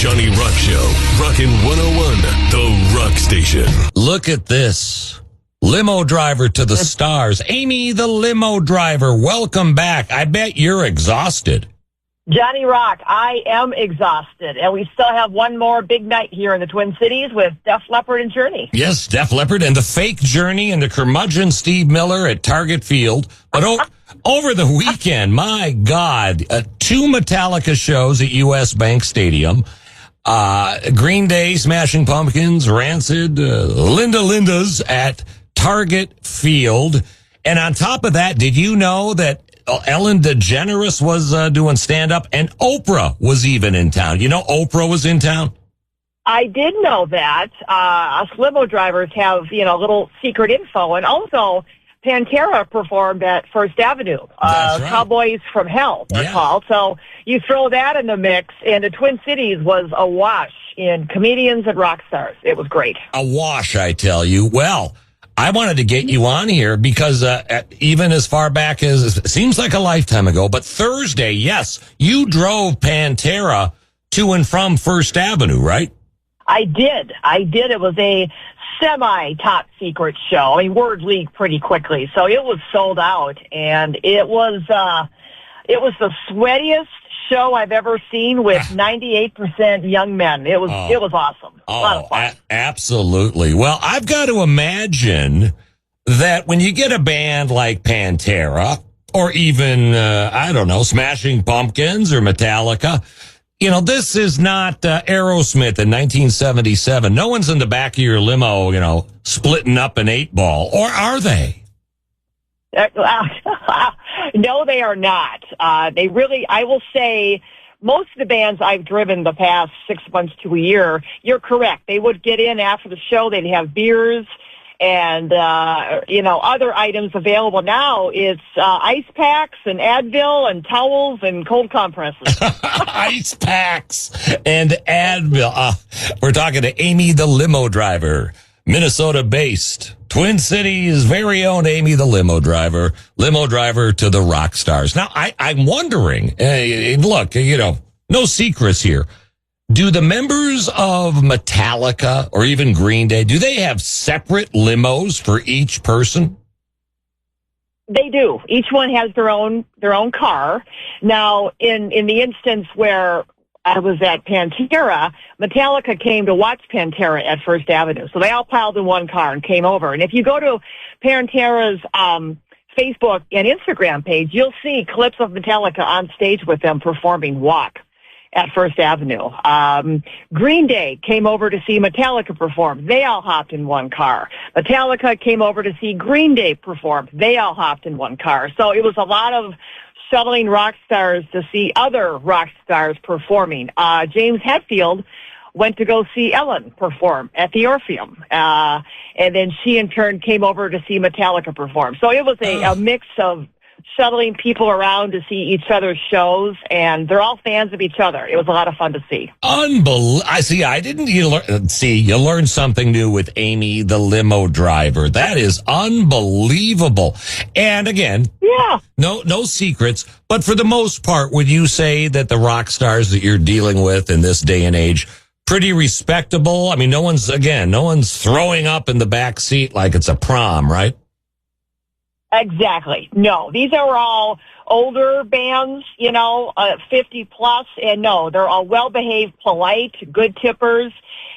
Johnny Rock Show, Rockin' 101, the Rock Station. Look at this. Limo driver to the stars. Amy, the limo driver, welcome back. I bet you're exhausted. Johnny Rock, I am exhausted, and we still have one more big night here in the Twin Cities with Def Leppard and Journey. Yes, Def Leppard and the fake Journey and the curmudgeon Steve Miller at Target Field. But over the weekend, my God, 2 Metallica shows at U.S. Bank Stadium. Green Day, Smashing Pumpkins, Rancid, Linda's at Target Field. And on top of that, did you know that Ellen DeGeneres was doing stand-up, and Oprah was even in town? You know Oprah was in town? I did know that. Us limo drivers have, little secret info. And also, Pantera performed at First Avenue. That's right. Cowboys from Hell, they're called. So you throw that in the mix, and the Twin Cities was awash in comedians and rock stars. It was great. Awash, I tell you. Well, I wanted to get you on here because even as far back as, it seems like a lifetime ago, but Thursday, yes, you drove Pantera to and from First Avenue, right? I did. It was a semi-top secret show. I mean, word leaked pretty quickly, so it was sold out, and it was the sweatiest show I've ever seen with 98% young men. It was awesome. A lot of fun. Absolutely. Well, I've got to imagine that when you get a band like Pantera or even, Smashing Pumpkins or Metallica, this is not Aerosmith in 1977. No one's in the back of your limo, splitting up an 8-ball. Or are they? No, they are not. I will say, most of the bands I've driven the past 6 months to a year, you're correct. They would get in after the show. They'd have beers and, other items available. Now it's ice packs and Advil and towels and cold compresses. Ice packs and Advil. We're talking to Amy, the limo driver, Minnesota-based, Twin Cities' very own Amy, the limo driver to the rock stars. Now, I'm wondering, look, no secrets here. Do the members of Metallica or even Green Day, do they have separate limos for each person? They do. Each one has their own car. Now, in the instance where I was at Pantera, Metallica came to watch Pantera at First Avenue. So they all piled in one car and came over. And if you go to Pantera's Facebook and Instagram page, you'll see clips of Metallica on stage with them performing Walk at First Avenue. Green Day came over to see Metallica perform. They all hopped in one car. Metallica came over to see Green Day perform. They all hopped in one car. So it was a lot of shuttling rock stars to see other rock stars performing. James Hetfield went to go see Ellen perform at the Orpheum. And then she in turn came over to see Metallica perform. So it was a mix of shuttling people around to see each other's shows, and they're all fans of each other. It was a lot of fun to see. You learned something new with Amy, the limo driver. That is unbelievable. And again, no secrets, but for the most part, would you say that the rock stars that you're dealing with in this day and age, pretty respectable? I mean, no one's throwing up in the back seat like it's a prom, right? Exactly. No, these are all older bands, 50 plus, and no, they're all well-behaved, polite, good tippers.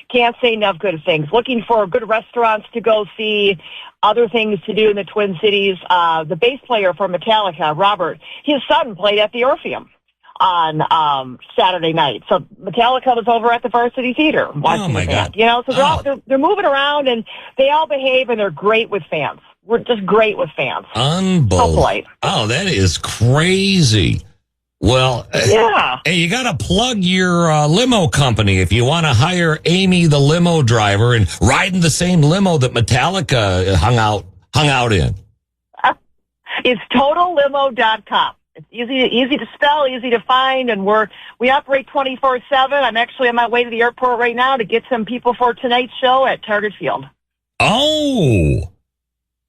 Can't say enough good things. Looking for good restaurants to go see, other things to do in the Twin Cities. The bass player for Metallica, Robert, his son played at the Orpheum on Saturday night. So Metallica was over at the Varsity Theater watching the band. So they're moving around, and they all behave, and they're great with fans. We're just great with fans. Unbelievable. Oh, that is crazy. Well, hey, you got to plug your limo company if you want to hire Amy, the limo driver, and ride in the same limo that Metallica hung out in. It's totallimo.com. It's easy to spell, easy to find, and we operate 24/7. I'm actually on my way to the airport right now to get some people for tonight's show at Target Field. Oh.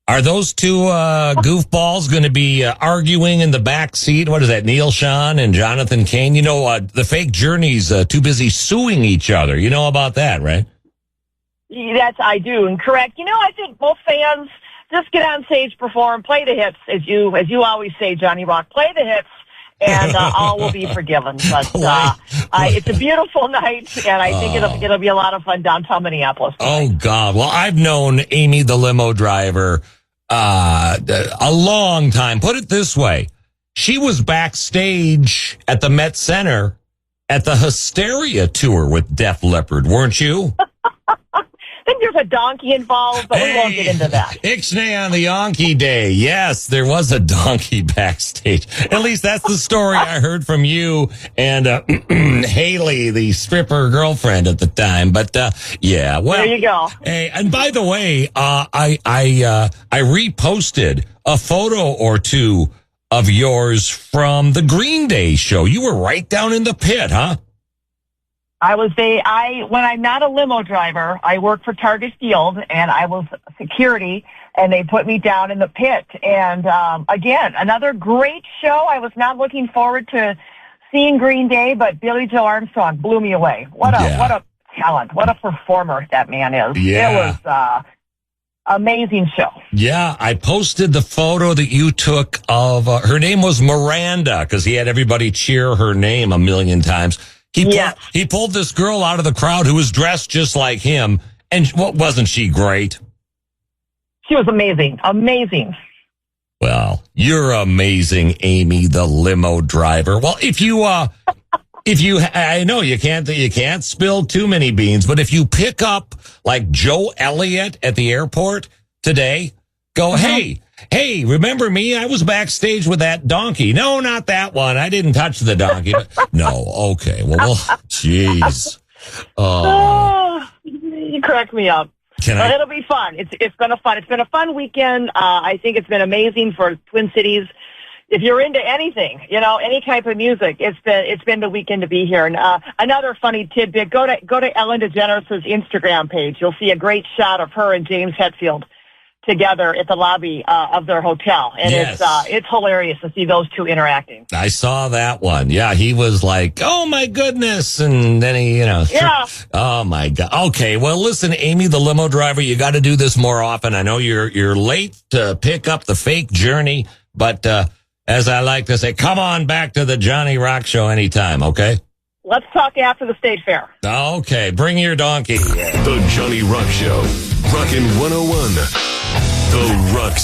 Are those two goofballs going to be arguing in the back seat? What is that, Neil Sean and Jonathan Cain? You know, the fake journey's too busy suing each other. You know about that, right? I do, and correct. You know, I think both fans just get on stage, perform, play the hits, as you always say, Johnny Rock. Play the hits, and all will be forgiven. But it's a beautiful night, and I think it'll be a lot of fun downtown Minneapolis tonight. Oh God! Well, I've known Amy the limo driver a long time. Put it this way: she was backstage at the Met Center at the Hysteria tour with Def Leppard, weren't you? I think there's a donkey involved, but we won't get into that. Ixnay on the Yonky Day. Yes, there was a donkey backstage. At least that's the story I heard from you and Haley, the stripper girlfriend at the time. But yeah, well, there you go. Hey, and by the way, I reposted a photo or two of yours from the Green Day show. You were right down in the pit, huh? When I'm not a limo driver, I work for Target Field, and I was security, and they put me down in the pit. And again, another great show. I was not looking forward to seeing Green Day, but Billy Joe Armstrong blew me away. What a talent! What a performer that man is! Yeah. It was amazing show. Yeah, I posted the photo that you took of her name was Miranda because he had everybody cheer her name a million times. He pulled this girl out of the crowd who was dressed just like him, and wasn't she great? She was amazing, amazing. Well, you're amazing, Amy, the limo driver. Well, if you, I know you can't spill too many beans, but if you pick up like Joe Elliott at the airport today, go, Hey, remember me? I was backstage with that donkey. No, not that one. I didn't touch the donkey. No, okay. Well, jeez. You crack me up. But it'll be fun. It's been fun. It's been a fun weekend. I think it's been amazing for Twin Cities. If you're into anything, any type of music, it's been the weekend to be here. And another funny tidbit: go to Ellen DeGeneres' Instagram page. You'll see a great shot of her and James Hetfield together at the lobby of their hotel, and it's hilarious to see those two interacting. I saw that one. Yeah, he was like, "Oh my goodness," and then he, oh my God. Okay, well, listen, Amy, the limo driver, you got to do this more often. I know you're late to pick up the fake journey, but as I like to say, come on back to the Johnny Rock Show anytime. Okay. Let's talk after the state fair. Okay, bring your donkey. The Johnny Rock Show. Rockin' 101. The Rock